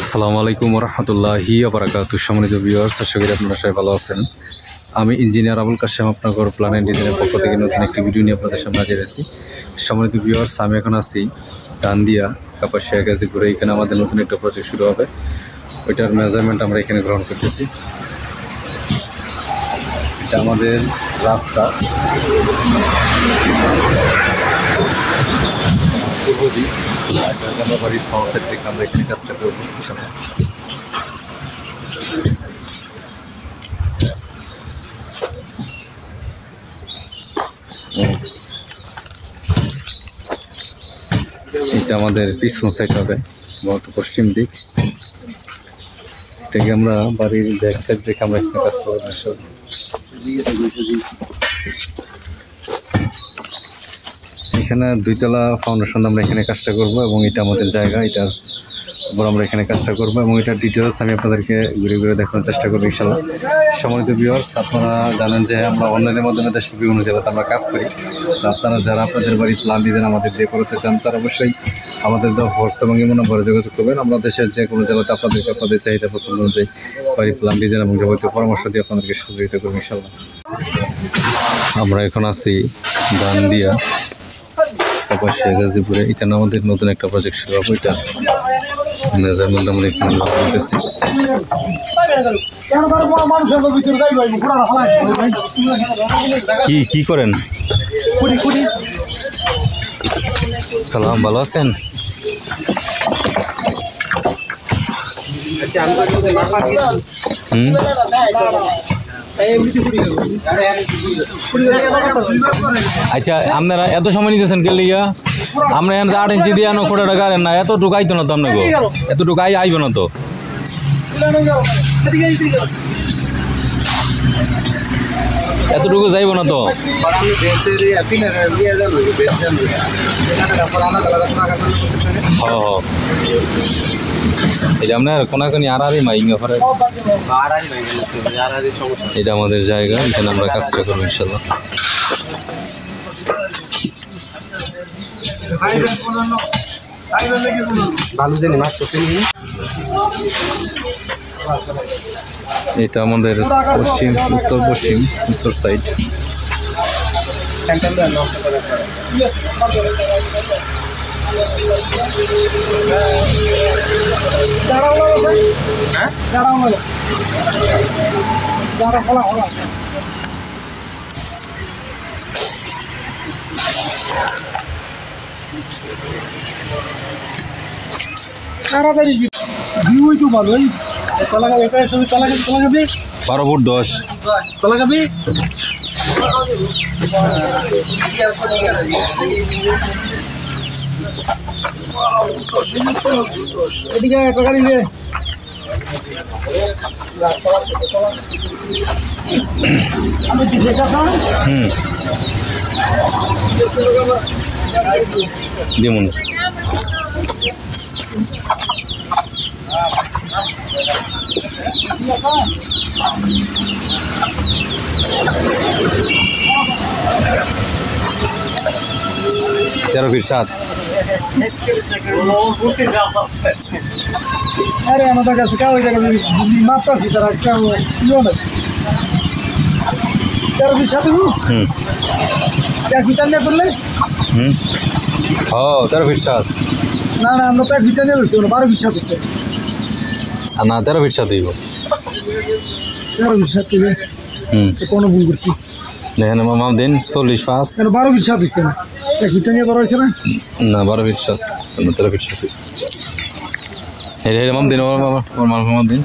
আসসালামু আলাইকুম রহমতুল্লাহি ওবারাকাতু। সম্মানিত ভিউয়ার্স, আশা করি আপনারা সবাই ভালো আছেন। আমি ইঞ্জিনিয়ার আবুল কাশেম আপনার প্ল্যান অ্যান্ড ডিজাইনের পক্ষ থেকে নতুন একটি ভিডিও নিয়ে আপনাদের সামনে হাজির হয়েছি। সম্মানিত ভিউয়ার্স, আমি এখন আছি ডান্দিয়া কাপাসিয়া গাজীপুরে। এখানে আমাদের নতুন একটা প্রজেক্ট শুরু হবে, ওইটার মেজারমেন্ট আমরা এখানে গ্রহণ করতেছি। এটা আমাদের রাস্তা পূর্ব দিক, বাড়ির পাওয়ার সাইড থেকে আমরা এখানে কাজটা করবো। এটা আমাদের পিছন সাইড হবে, মূলত পশ্চিম দিক থেকে আমরা বাড়ির ব্যাক সাইড থেকে আমরা এখানে কাজ করবো। এখানে দুইতলা ফাউন্ডেশন আমরা এখানে কাজটা করব এবং এটা আমাদের জায়গা, এটার উপর আমরা এখানে কাজটা করব এবং এটার ডিটেলস আমি আপনাদেরকে ঘুরে ঘুরে দেখানোর চেষ্টা করবো ইনশাল্লাহ। সম্মানিত ভিউয়ার্স, আপনারা জানেন যে আমরা অনলাইনের মাধ্যমে দেশের বিভিন্ন জেলাতে আমরা কাজ করি। তো আপনারা যারা আপনাদের বাড়ির প্ল্যান ডিজাইন আমাদের দিয়ে করতে চান, তারা অবশ্যই আমাদের হোয়াটসঅ্যাপ এবং ইমো নম্বরে যোগাযোগ করবেন। আমরা দেশের যে কোনো জেলাতে আপনাদের চাহিদা পছন্দ অনুযায়ী বাড়ির প্ল্যান ডিজাইন এবং যাবতীয় পরামর্শ দিয়ে আপনাদেরকে সহযোগিতা করবো ইনশাল্লাহ। আমরা এখন আছি ডান্দিয়া কাপাসিয়া গাজীপুরে। এখানে আমাদের নতুন একটা প্রজেক্ট শুরু হবে, এটা মেজারমেন্ট আমরা এখানে করতেছি। কি করেন? সালাম, ভালো আছেন? আচ্ছা, আপনারা এত সময় নিতেছেন কে লিগা? আমরা এখানে 8 ইঞ্চি দিয়ে আনো, 4 টাকা না, এতটুকু আইতো না তো আপনাকে, এতটুকু আইব না তো। এতটুকু যাইব না তো। এটা আপনার কোনাকানি আড়াআড়ি মাইঙ্গা পরে, এটা আমাদের জায়গা, এখানে আমরা কাজটা করবো ইনশাল্লাহ। এটা আমাদের পশ্চিম, উত্তর পশ্চিম, উত্তর সাইড। তাড়াতাড়ি ভিউই তো ভালো, এই তলা গাবি, এটা সবই তলা গাবি 12 ফুট 10 তলা গাবি। এদিকে টাকা নিলে আমি দিতে চাচ্ছি। যেমন তেরো ফিট 7। আরে আমাদের কাছে কাউ মাত্রাছি তারা কেউ ইয়ে নেই। 13 ফিট 7 1 ফিটার নিয়ে ধরলে। ও 13 ফিট 7 না না, আমরা তো 1 ফিটার নিয়ে ধরছি, 12 ফিট 7 আছে। আর না 13 ফিট 7 দিব। 13 ফিট 7 দিবে। কোনো ভুল করছি। দেখেন মামা দিন 40 5 12 ফিট 7 হয়েছে না, 1 ফিটার নিয়ে ধরা হয়েছে না। না 12 ফিট 7, 13 ফিট 7। হে মাম দিন, মাম দিন।